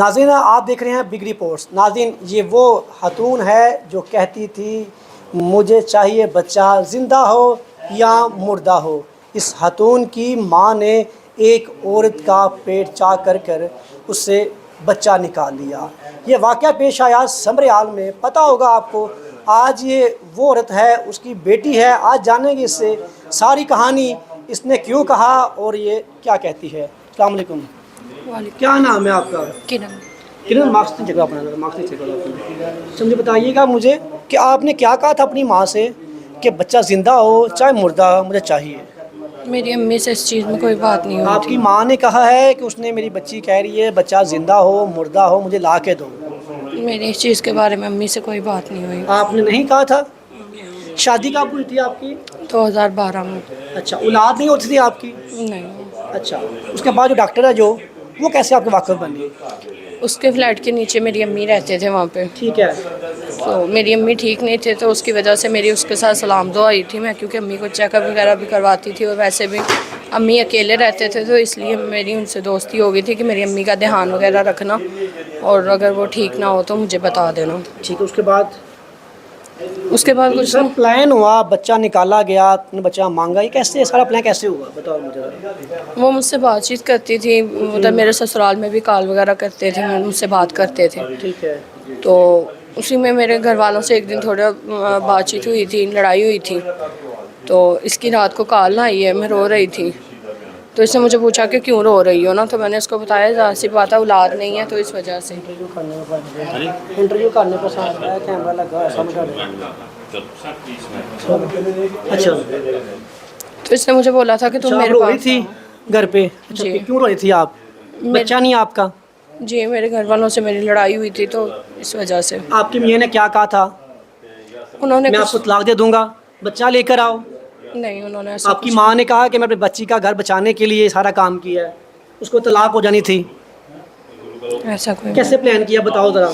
नाज़रीन आप देख रहे हैं बिग रिपोर्ट्स। नाज़रीन ये वो खातून है जो कहती थी मुझे चाहिए बच्चा ज़िंदा हो या मुर्दा हो। इस खातून की माँ ने एक औरत का पेट चाक कर उससे बच्चा निकाल लिया। ये वाक़या पेश आया समरियाल में। पता होगा आपको, आज ये वो औरत है, उसकी बेटी है। आज जानेंगे इससे सारी कहानी, इसने क्यों कहा और ये क्या कहती है। अस्सलाम वालेकुम। क्या नाम है आपका? किरण। किरण, मार्क्स नहीं चेक अपना, मार्क्स नहीं चेक आपने। मुझे बताइएगा मुझे कि आपने क्या कहा था अपनी माँ से कि बच्चा ज़िंदा हो चाहे मुर्दा हो मुझे चाहिए। मेरी अम्मी से इस चीज़ में कोई बात नहीं हुई आपकी थी। माँ ने कहा है कि उसने मेरी बच्ची कह रही है बच्चा ज़िंदा हो मुर्दा हो मुझे ला के दो। मेरी इस चीज़ के बारे में अम्मी से कोई बात नहीं हुई। आपने नहीं कहा था? शादी कब हुई थी आपकी? 2012 में। अच्छा, औलाद नहीं होती थी आपकी? नहीं, अच्छा, उसके बाद जो डॉक्टर है जो, वो कैसे आपके वाकफ बनी? उसके फ्लैट के नीचे मेरी अम्मी रहते थे वहाँ पे। ठीक है। तो मेरी अम्मी ठीक नहीं थे, तो उसकी वजह से मेरी उसके साथ सलाम दुआ हुई थी मैं, क्योंकि अम्मी को चेकअप वगैरह भी करवाती थी और वैसे भी अम्मी अकेले रहते थे, तो इसलिए मेरी उनसे दोस्ती हो गई थी कि मेरी अम्मी का ध्यान वगैरह रखना और अगर वो ठीक ना हो तो मुझे बता देना। ठीक है, उसके बाद कुछ सर प्लान हुआ, बच्चा निकाला गया, आपने बच्चा मांगा, ये कैसे सारा प्लान कैसे हुआ बताओ मुझे ज़रा। वो मुझसे बातचीत करती थी, उधर मेरे ससुराल में भी कॉल वगैरह करते थे, मुझसे बात करते थे। ठीक है। तो उसी में मेरे घर वालों से एक दिन थोड़ा बातचीत हुई थी, लड़ाई हुई थी। तो इसकी रात को कॉल आई है, मैं रो रही थी। तो इसने मुझे पूछा कि क्यों रो रही हो ना, तो मैंने इसको बताया ज़ाहिर सी बात है औलाद नहीं है, तो इस वजह से। इंटरव्यू करने पर कैमरा लगा है समझ अच्छा। तो इसने मुझे बोला था कि तुम आप मेरे रो रही पास थी आओ। घर पे? अच्छा, जी। क्यों रो रही थी आप? बच्चा नहीं आपका? जी, मेरे घर वालों से मेरी लड़ाई हुई थी, तो इस वजह से। आपकी मियाँ ने क्या कहा था? उन्होंने मैं आपको कुछ तलाक दे दूंगा, बच्चा लेकर आओ। नहीं, उन्होंने ऐसा आपकी कुछ माँ ने कहा कि मैं अपनी बच्ची का घर बचाने के लिए सारा काम किया है, उसको तलाक हो जानी थी। ऐसा कोई कैसे प्लान किया बताओ ज़रा।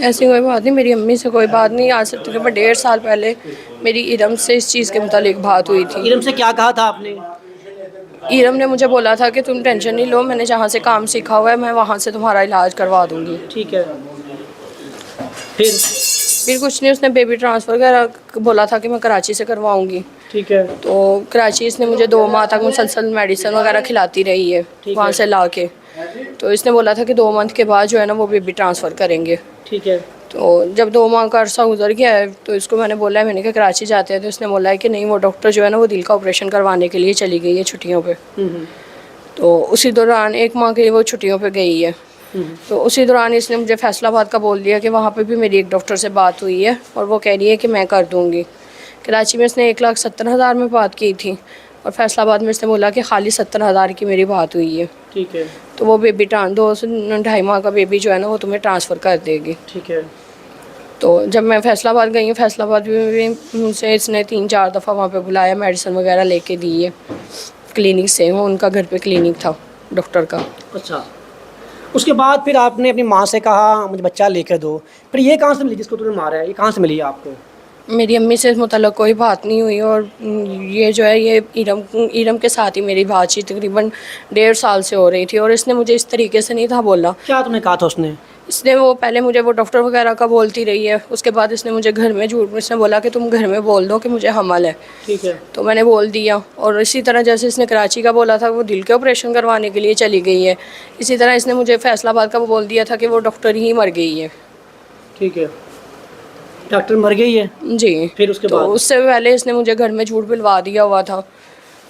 ऐसी कोई बात नहीं, मेरी अम्मी से कोई बात नहीं। आज से तकरीबन 1.5 साल पहले मेरी इरम से इस चीज़ के मुतालिक बात हुई थी। इरम से क्या कहा था आपने? इरम ने मुझे बोला था कि तुम टेंशन नहीं लो, मैंने जहाँ से काम सीखा हुआ है मैं वहाँ से तुम्हारा इलाज करवा दूँगी। ठीक है। फिर? फिर कुछ नहीं, उसने बेबी ट्रांसफ़र वगैरह बोला था कि मैं कराची से करवाऊँगी। ठीक है। तो कराची इसने मुझे 2 माह तक मुसलसल मेडिसिन वगैरह खिलाती रही है वहाँ से ला के। तो इसने बोला था कि 2 मंथ के बाद जो है ना वो बेबी ट्रांसफ़र करेंगे। ठीक है। तो जब 2 माह का अरसा गुजर गया है तो इसको मैंने बोला है, मैंने कहा कराची जाते हैं, तो इसने बोला है कि नहीं, वो डॉक्टर जो है ना वो दिल का ऑपरेशन करवाने के लिए चली गई है छुट्टियों पे। तो उसी दौरान 1 माह के लिए वो छुट्टियों पे गई है। तो उसी दौरान इसने मुझे फैसलाबाद का बोल दिया कि वहाँ पे भी मेरी एक डॉक्टर से बात हुई है और वो कह रही है कि मैं कर दूँगी। कराची में इसने 1,70,000 में बात की थी और फैसलाबाद में इसने बोला कि खाली 70,000 की मेरी बात हुई है। ठीक है। तो वो बेबी 2 से 2.5 माह का बेबी जो है ना वो तुम्हें ट्रांसफ़र कर देगी। ठीक है। तो जब मैं फैसलाबाद गई हूँ, फैसलाबाद में भी मुझसे इसने 3-4 दफ़ा वहाँ पे बुलाया, मेडिसिन वगैरह लेके दी है क्लिनिक से। वो उनका घर पे क्लिनिक था डॉक्टर का। अच्छा, उसके बाद फिर आपने अपनी माँ से कहा मुझे बच्चा लेकर दो। फिर ये कहाँ से मिली जिसको तुमने मारा है, ये कहाँ से मिली आपको? मेरी अम्मी से इस मुतल्लक़ कोई बात नहीं हुई और ये जो है ये इरम के साथ ही मेरी बातचीत तकरीबन 1.5 साल से हो रही थी और इसने मुझे इस तरीके से नहीं था बोला। क्या तुमने कहा था उसने? इसने वो पहले मुझे वो डॉक्टर वगैरह का बोलती रही है, उसके बाद इसने मुझे घर में झूठ, इसने बोला कि तुम घर में बोल दो कि मुझे हमल है। ठीक है। तो मैंने बोल दिया और इसी तरह जैसे इसने कराची का बोला था वो दिल के ऑपरेशन करवाने के लिए चली गई है, इसी तरह इसने मुझे फैसलाबाद का बोल दिया था कि वो डॉक्टर ही मर गई है। ठीक है, डॉक्टर मर गई है? जी। फिर उसके तो बाद? उससे पहले इसने मुझे घर में झूठ बुलवा दिया हुआ था।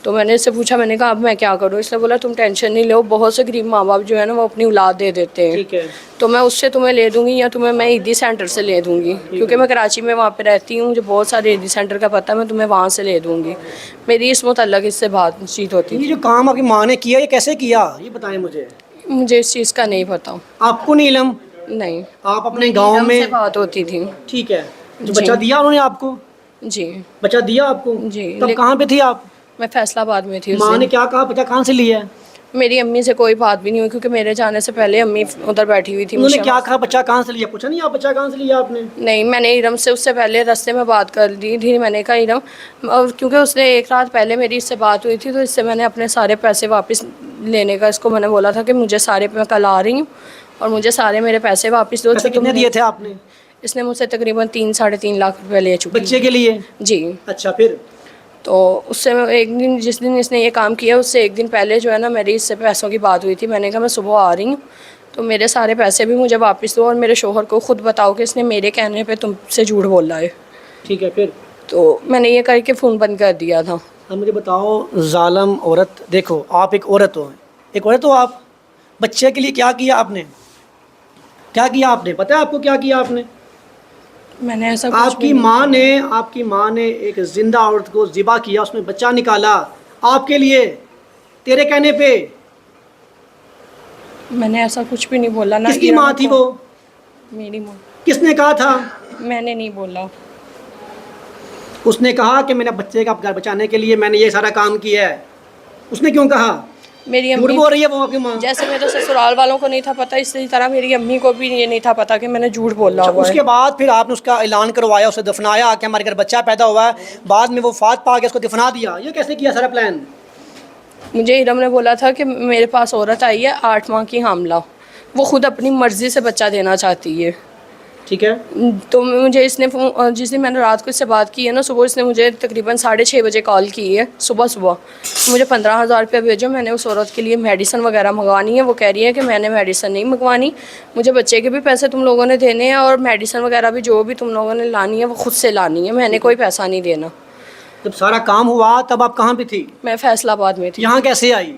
तो मैंने इससे पूछा, मैंने कहा अब मैं क्या करूँ? इसने बोला तुम टेंशन नहीं लो, बहुत से गरीब माँ बाप जो है ना वो अपनी औलाद दे देते हैं। ठीक है। तो मैं उससे तुम्हें ले दूँगी या तुम्हें मैं ईदी सेंटर से ले दूँगी, क्योंकि मैं कराची में वहाँ पे रहती हूँ, मुझे बहुत सारे ईदी सेंटर का पता है, मैं तुम्हें वहाँ से ले दूँगी। मेरी इस मुतल्लक़ इससे बातचीत होती ये थी। जो काम आपकी माँ ने किया ये कैसे किया ये बताएं मुझे। मुझे इस चीज़ का नहीं पता। आपको नहीं इल्म? नहीं, आप अपने गांव इरम से में? बात होती थी। ठीक है। जो जी। बच्चा दिया उन्होंने आपको? जी। बच्चा दिया आपको? जी, तब कहाँ पे थी आप? मैं फैसलाबाद में थी उस माँ ने दिन। क्या कहा, बच्चा कहाँ से लिया है? मेरी अम्मी से कोई बात भी नहीं हुई, क्योंकि मेरे जाने से पहले अम्मी उधर बैठी हुई थी। उन्होंने क्या कहा, बच्चा कहाँ से लिया? पूछा नहीं आप बच्चा कहाँ से लिया आपने? नहीं, मैंने इरम से उससे पहले रास्ते में बात कर दी थी। मैंने कहा इरम, और क्योंकि उसने 1 रात पहले मेरी इससे बात हुई थी, तो इससे मैंने अपने सारे पैसे वापस लेने का। इसको मैंने बोला था कि मुझे सारे, मैं कल आ रही हूँ और मुझे सारे मेरे पैसे वापस दो। पैसे कितने दिए थे आपने? इसने मुझसे तकरीबन 3-3.5 लाख रुपए ले चुकी बच्चे के लिए? जी। अच्छा, फिर? तो उससे मैं एक दिन, जिस दिन इसने ये काम किया उससे एक दिन पहले जो है ना मेरी इससे पैसों की बात हुई थी। मैंने कहा मैं सुबह आ रही हूँ तो मेरे सारे पैसे भी मुझे वापस दो और मेरे शोहर को खुद बताओ कि इसने मेरे कहने पे तुमसे झूठ बोला है। ठीक है, फिर? तो मैंने ये करके फ़ोन बंद कर दिया था। अब मुझे बताओ, जालिम औरत, देखो आप एक औरत हो, आप, बच्चे के लिए क्या किया आपने? क्या किया आपने? पता है आपको क्या किया आपने? मैंने ऐसा कुछ आपकी माँ ने एक जिंदा औरत को ज़िबा किया, उसमें बच्चा निकाला आपके लिए, तेरे कहने पे। मैंने ऐसा कुछ भी नहीं बोला ना। किसकी माँ थी वो? मेरी माँ। किसने कहा था? मैंने नहीं बोला। उसने कहा कि मेरे बच्चे का घर बचाने के लिए मैंने ये सारा काम किया है। उसने क्यों कहा? मेरी झूठ अम्मी, बोल रही है वो आपकी माँ। जैसे मेरे ससुराल वालों को नहीं था पता, इसी तरह मेरी अम्मी को भी ये नहीं था पता कि मैंने झूठ बोला हुआ है। उसके बाद फिर आपने उसका ऐलान करवाया, उसे दफनाया कि हमारे घर बच्चा पैदा हुआ है, बाद में वो फात पा के उसको दफना दिया। ये कैसे किया सारा प्लान? मुझे इरम ने बोला था कि मेरे पास औरत आई है 8 माह की हामला, वो खुद अपनी मर्ज़ी से बच्चा देना चाहती है। ठीक है। तो मुझे इसने जिस दिन मैंने रात को इससे बात की है ना, सुबह इसने मुझे तकरीबन 6:30 बजे कॉल की है सुबह। मुझे 15,000 रुपये भेजो, मैंने उस औरत के लिए मेडिसिन वगैरह मंगवानी है। वो कह रही है कि मैंने मेडिसिन नहीं मंगवानी, मुझे बच्चे के भी पैसे तुम लोगों ने देने हैं और मेडिसिन वगैरह भी जो भी तुम लोगों ने लानी है वो खुद से लानी है, मैंने कोई पैसा नहीं देना। जब सारा काम हुआ तब आप कहाँ पे थी? मैं फैसलाबाद में थी। यहाँ कैसे आई?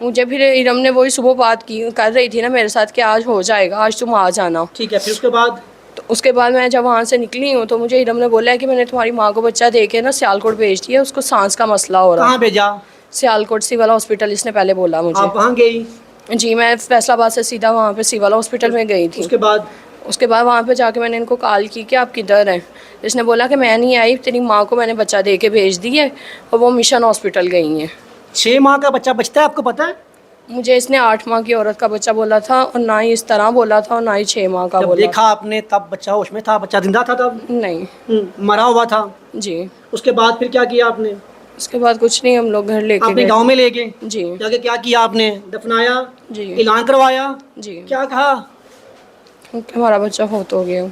मुझे फिर इरम ने वही सुबह बात की कर रही थी ना मेरे साथ कि आज हो जाएगा, आज तुम आ जाना। ठीक है, फिर उसके बाद? तो उसके बाद मैं जब वहाँ से निकली हूँ तो मुझे इरम ने बोला है कि मैंने तुम्हारी माँ को बच्चा दे के ना सियालकोट भेज दिया, उसको सांस का मसला हो रहा है। कहाँ भेजा? सियालकोट सिविल हॉस्पिटल, इसने पहले बोला मुझे। आप वहाँ गई? जी, मैं फैसलाबाद से सीधा वहाँ पे सिविल हॉस्पिटल में गई थी। उसके बाद वहाँ पे जाके मैंने इनको कॉल की कि आप किधर हैं। इसने बोला कि मैं नहीं आई, तेरी माँ को मैंने बच्चा दे के भेज दी है और वो मिशन हॉस्पिटल गई हैं। 6 माह का बच्चा बचता है, आपको पता है? मुझे इसने 8 माह की औरत का बच्चा बोला था और ना ही इस तरह बोला था और ना ही 6 माह का जब बोला। देखा आपने तब बच्चा होश में था? बच्चा जिंदा था तब? नहीं। मरा हुआ था? जी। उसके बाद फिर क्या किया आपने? उसके बाद कुछ नहीं, हम लोग घर लेके आपने गए। गांव में ले गए? जी। जाके क्या किया आपने? दफनाया? जी। ऐलान करवाया? जी। क्या कहा? क्योंकि हमारा बच्चा फौत हो गया।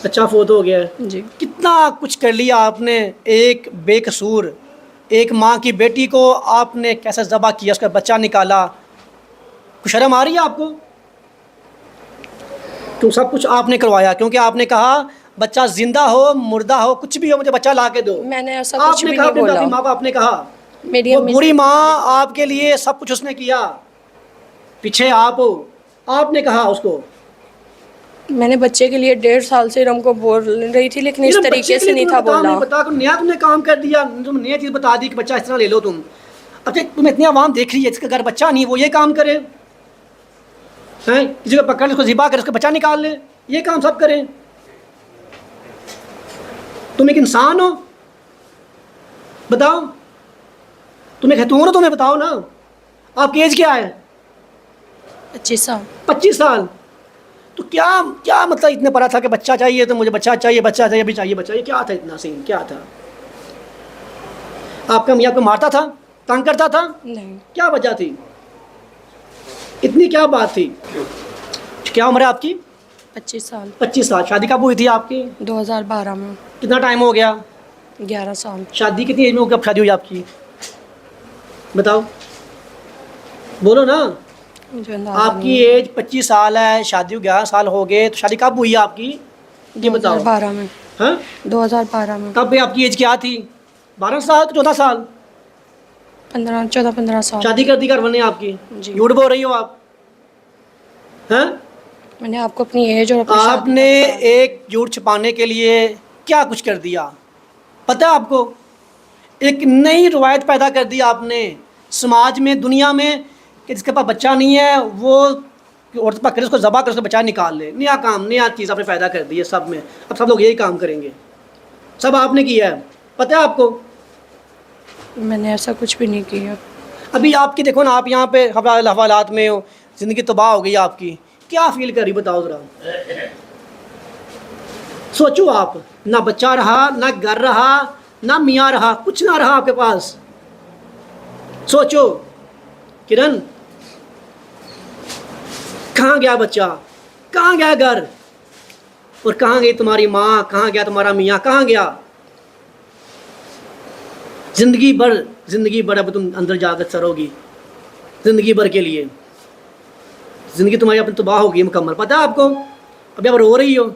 बच्चा फौत हो गया है। जी। कितना कुछ कर लिया आपने, एक बेकसूर एक माँ की बेटी को आपने कैसे ज़बह किया, उसका बच्चा निकाला। कुछ शर्म आ रही है आपको? तो सब कुछ आपने करवाया क्योंकि आपने कहा बच्चा जिंदा हो मुर्दा हो कुछ भी हो मुझे बच्चा ला के दो। मैंने ऐसा कुछ भी नहीं आपने बोला। अपनी माँ को आपने कहा, मेरी वो अम्मी बुरी माँ आपके लिए सब कुछ उसने किया, पीछे आप हो, आपने कहा उसको। मैंने बच्चे के लिए 1.5 साल से इरम को बोल रही थी लेकिन इस तरीके से नहीं था बोला। बता नया तुमने काम कर दिया, तुम नया चीज़ बता दी कि बच्चा इस तरह ले लो तुम। अच्छा तुम इतनी आवाम देख रही है इसका घर बच्चा नहीं, वो ये काम करे हैं, किसी को पकड़ उसको ज़िबा कर उसका बच्चा निकाल ले, ये काम सब करें। तुम एक इंसान हो, बताओ तुम एक खतून हो, तुम्हें बताओ ना आपकी एज क्या है? 25 साल। 25 साल। तो क्या क्या मतलब इतने पड़ा था कि बच्चा चाहिए तो मुझे बच्चा चाहिए, बच्चा चाहिए, अभी चाहिए बच्चा, ये क्या था इतना सीन, क्या था? आपका मियाँ को मारता था, तंग करता था? नहीं। क्या वजह थी, इतनी क्या बात थी? क्या उम्र है आपकी? 25 साल। 25 साल। शादी कब हुई थी आपकी? 2012 में। कितना टाइम हो गया? 11 साल। शादी कितनी एज में कब शादी हुई आपकी, बताओ, बोलो ना। आपकी एज 25 साल है, शादी 11 साल हो गए, तो शादी कब हुई आपकी ये बताओ? 2012 में। हाँ 2012 में। तब आपकी एज क्या थी? 12 साल 14 साल? 14-15 साल। शादी कर दी घर वाले ने आपकी? जी। झूठ बोल रही हो आप, हैं? मैंने आपको अपनी एज और अपनी आपने एक झूठ छिपाने के लिए क्या कुछ कर दिया पता है आपको? एक नई रवायत पैदा कर दी आपने समाज में, दुनिया में, कि जिसके पास बच्चा नहीं है वो औरत पकड़े उसको ज़बह कर उसका बच्चा निकाल ले। नया काम, नया चीज़ आपने पैदा कर दी है सब में। अब सब लोग यही काम करेंगे, सब आपने किया है, पता है आपको? मैंने ऐसा कुछ भी नहीं किया। अभी आपकी देखो ना, आप यहाँ पे हवालात में हो, ज़िंदगी तबाह हो गई आपकी, क्या फील कर रही बताओ ज़रा? सोचो आप, ना बच्चा रहा, ना घर रहा, ना मियाँ रहा, कुछ ना रहा आपके पास। सोचो किरण, कहाँ गया बच्चा, कहाँ गया घर, और कहाँ गई तुम्हारी माँ, कहाँ गया तुम्हारा मियाँ, कहाँ गया? ज़िंदगी भर अब तुम अंदर जाकर सरोगी, ज़िंदगी भर के लिए। ज़िंदगी तुम्हारी अपनी तबाह होगी मुकम्मल, पता है आपको? अभी आप रो रही हो।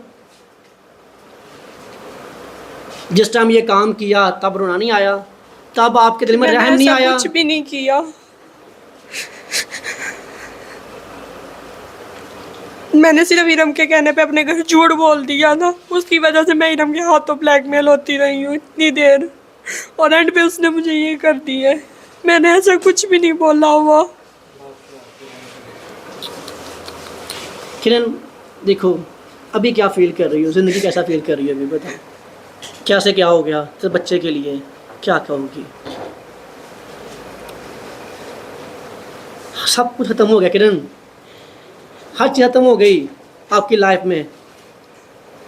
जिस टाइम ये काम किया तब रोना नहीं आया, तब आपके दिल में रहम नहीं आया? कुछ भी नहीं किया। मैंने सिर्फ इरम के कहने पे अपने घर झूठ बोल दिया था, उसकी वजह से मैं इरम के हाथों ब्लैकमेल होती रही हूँ इतनी देर, और एंड पे उसने मुझे ये कर दिया है। मैंने ऐसा कुछ भी नहीं बोला हुआ। किरण देखो, अभी क्या फील कर रही हो, ज़िंदगी कैसा फील कर रही हो अभी बताओ? कैसे क्या हो गया तो बच्चे के लिए क्या कहोगी? सब कुछ ख़त्म हो गया किरण, हर चीज़ ख़त्म हो गई आपकी लाइफ में,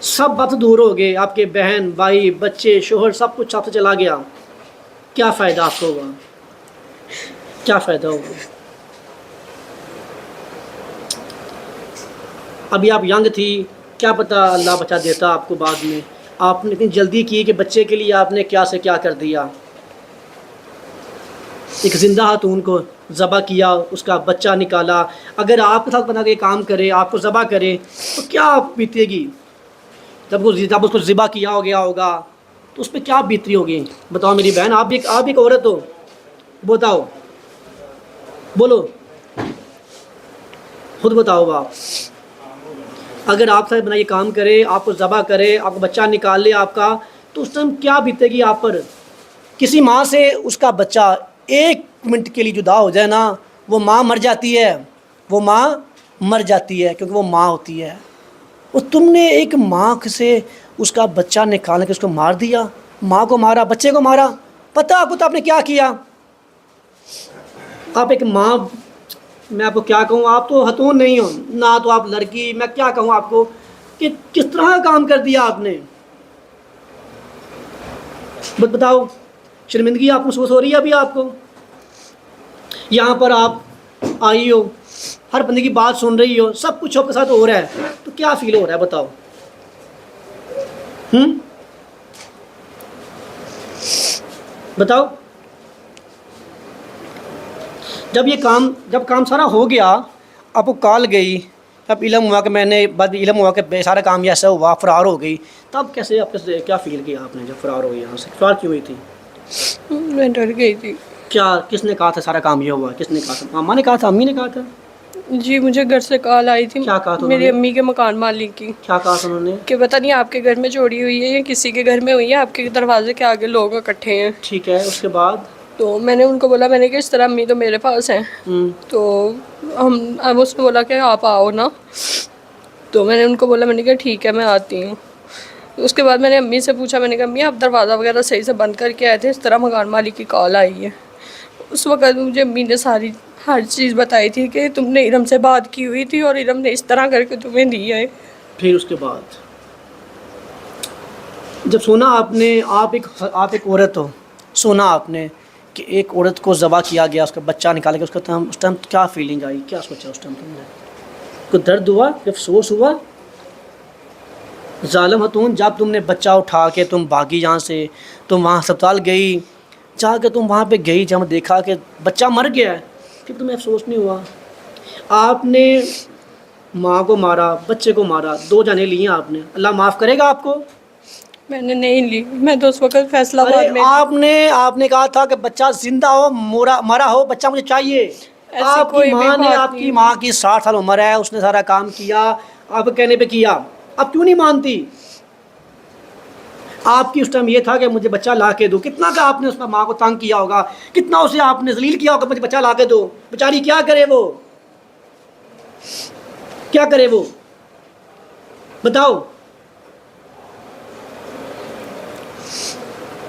सब बात दूर हो गए, आपके बहन भाई बच्चे शोहर सब कुछ आपसे चला गया। क्या फ़ायदा आपको होगा, क्या फ़ायदा होगा? अभी आप यंग थी, क्या पता अल्लाह बचा देता आपको बाद में। आपने इतनी जल्दी की कि बच्चे के लिए आपने क्या से क्या कर दिया। एक ज़िंदा खातून को ज़बह किया, उसका बच्चा निकाला। अगर आपके साथ बना के काम करे, आपको ज़बह करे, तो क्या बीतेगी? जब उसको ज़िबा किया हो गया होगा तो उस पर क्या बीतती होगी? बताओ मेरी बहन, आप भी एक औरत हो, बताओ, बोलो, खुद बताओ आप। अगर आप साथ बना के काम करे, आपको ज़बह करे, आपको बच्चा निकाल ले आपका, तो उस टाइम क्या बीतेगी आप पर? किसी माँ से उसका बच्चा 1 मिनट के लिए जुदा हो जाए ना, वो माँ मर जाती है, वो माँ मर जाती है, क्योंकि वो माँ होती है। और तुमने एक माँ से उसका बच्चा निकाल के उसको मार दिया, माँ को मारा, बच्चे को मारा। पता आपको तो आपने क्या किया? आप एक माँ, मैं आपको क्या कहूँ, आप तो हतून नहीं हो ना, तो आप लड़की, मैं क्या कहूँ आपको कि किस तरह का काम कर दिया आपने। बताओ, शर्मिंदगी आप महसूस हो रही है अभी आपको? यहाँ पर आप आई हो, हर बंदे की बात सुन रही हो, सब कुछ आपके साथ हो रहा है, तो क्या फील हो रहा है बताओ? बताओ। जब काम सारा हो गया, आपको कॉल गई, तब इल्म हुआ कि मैंने बाद इल्म हुआ कि सारा काम ऐसा हुआ, फ़रार हो गई, तब कैसे आपके क्या फ़ील किया आपने जब फ़रार हो गई यहाँ से? फ़रार क्यों हुई थी? मैं डर गई थी। क्या, किसने कहा था सारा काम ये हुआ? किसने कहा था? मामा ने कहा था, अम्मी ने कहा था? जी, मुझे घर से कॉल आई थी। क्या कहा था मेरी उन्होंने? अम्मी के मकान मालिक की। क्या कहा था उन्होंने? कि पता नहीं आपके घर में चोरी हुई है या किसी के घर में हुई है, आपके दरवाजे के आगे लोग इकट्ठे हैं। ठीक है, उसके बाद? तो मैंने उनको बोला, मैंने कि इस तरह अम्मी तो मेरे पास हैं। तो अब उसने बोला कि आप आओ ना। तो मैंने उनको बोला, मैंने कहा ठीक है मैं आती हूँ। उसके बाद मैंने अम्मी से पूछा, मैंने कहा अम्मी आप दरवाज़ा वगैरह सही से बंद करके आए थे, इस तरह मकान मालिक की कॉल आई है। उस वक्त मुझे अम्मी ने सारी हर चीज़ बताई थी कि तुमने इरम से बात की हुई थी और इरम ने इस तरह करके तुम्हें दिया है। फिर उसके बाद जब सुना आपने, आप एक औरत हो, सुना आपने कि एक औरत को ज़बह किया गया, उसका बच्चा निकाल के, उसका उस टाइम क्या फीलिंग आई, क्या सोचा उस टाइम तुमने? कोई दर्द हुआ, अफसोस हुआ? ज़ालिम हतून, जब तुमने बच्चा उठा के तुम भागी यहाँ से, तुम वहाँ अस्पताल गई, जाकर तुम वहाँ पे गई, जब देखा कि बच्चा मर गया है, फिर तुम्हें अफसोस नहीं हुआ? आपने माँ को मारा, बच्चे को मारा, 2 जाने लिए आपने, अल्लाह माफ़ करेगा आपको? मैंने नहीं ली, मैं तो उस वक्त फैसलाबाद में। आपने कहा था कि बच्चा जिंदा हो मरा हो, बच्चा मुझे चाहिए। आपकी माँ ने, आपकी माँ की 60 साल उम्र है, उसने सारा काम किया, आप कहने पे किया, अब क्यों नहीं मानती? आपकी उस टाइम ये था कि मुझे बच्चा ला के दो। कितना का आपने उस माँ को तंग किया होगा, कितना उसे आपने जलील किया होगा, मुझे बच्चा ला के दो। बेचारी क्या करे, वो क्या करे, वो बताओ,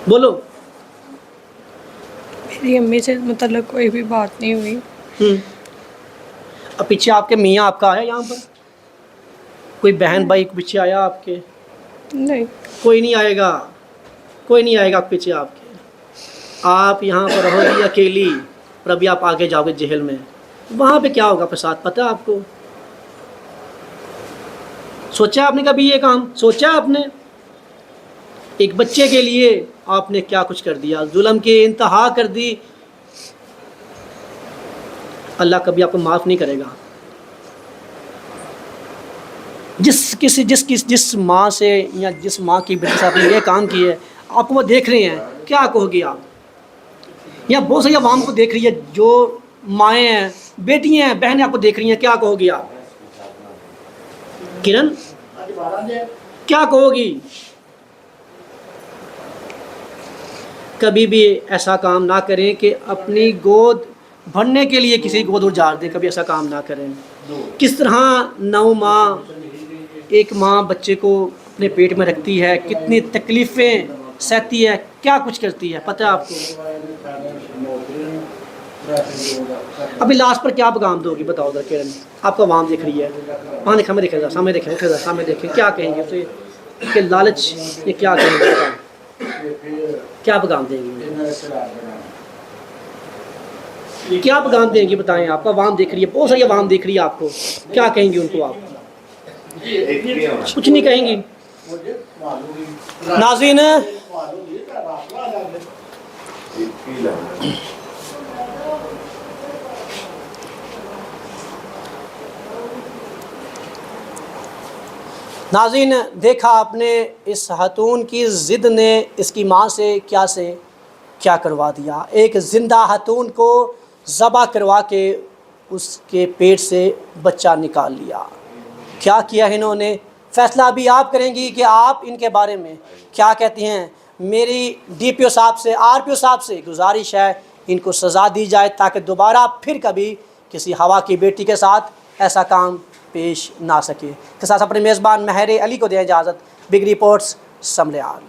बोलो। मेरी अम्मी से मतलब कोई भी बात नहीं हुई। अब पीछे आपके मियाँ आपका आया यहाँ पर? कोई बहन भाई पीछे आया आपके? नहीं, कोई नहीं आएगा, कोई नहीं आएगा पीछे आपके। आप यहाँ पर रहोगी अकेली, और अभी आप आगे जाओगे जेल में, वहाँ पे क्या होगा आपके साथ, पता है आपको? सोचा आपने कभी ये काम? सोचा आपने? एक बच्चे के लिए आपने क्या कुछ कर दिया, जुल्म की इंतहा कर दी। अल्लाह कभी आपको माफ़ नहीं करेगा। जिस माँ से या जिस माँ की बेटे से आपने ये काम किया है, आपको वो देख रहे हैं, क्या कहोगे आप? या बहुत सारी आवाम को देख रही है, जो माएँ हैं, बेटियाँ हैं, बहनें आपको देख रही हैं, क्या कहोगी आप? किरण, क्या कहोगी? कभी भी ऐसा काम ना करें कि अपनी गोद भरने के लिए किसी गोद उजाड़ दें, कभी ऐसा काम ना करें। किस तरह 9 माह एक माँ बच्चे को अपने पेट में रखती है, कितनी तकलीफ़ें सहती है, क्या कुछ करती है, पता है आपको? अभी लास्ट पर क्या पैगाम दोगी, बताओ जरा किरण? आपको आवाम देख रही है, वहाँ देखा, मैं देखेगा, सामने देखें, सामने देखें, क्या कहेंगे उसे कि लालच, ये क्या कहेंगे, क्या पैगाम देंगे, क्या पैगाम देंगे, बताएं? आपका आवाम देख रही है, बहुत सारी आवाम देख रही है आपको, क्या कहेंगे उनको आप? कुछ नहीं कहेंगी। नाज़रीन, नाज़रीन, देखा आपने इस खातून की ज़िद ने इसकी माँ से क्या करवा दिया। एक ज़िंदा खातून को ज़बह करवा के उसके पेट से बच्चा निकाल लिया। क्या किया इन्होंने? फ़ैसला अभी आप करेंगी कि आप इनके बारे में क्या कहती हैं। मेरी DPO साहब से, RPO साहब से गुजारिश है, इनको सज़ा दी जाए ताकि दोबारा फिर कभी किसी हवा की बेटी के साथ ऐसा काम पेश ना सके। के साथ अपने मेज़बान महर अली को दें इजाज़त। Big reports, समलेआल।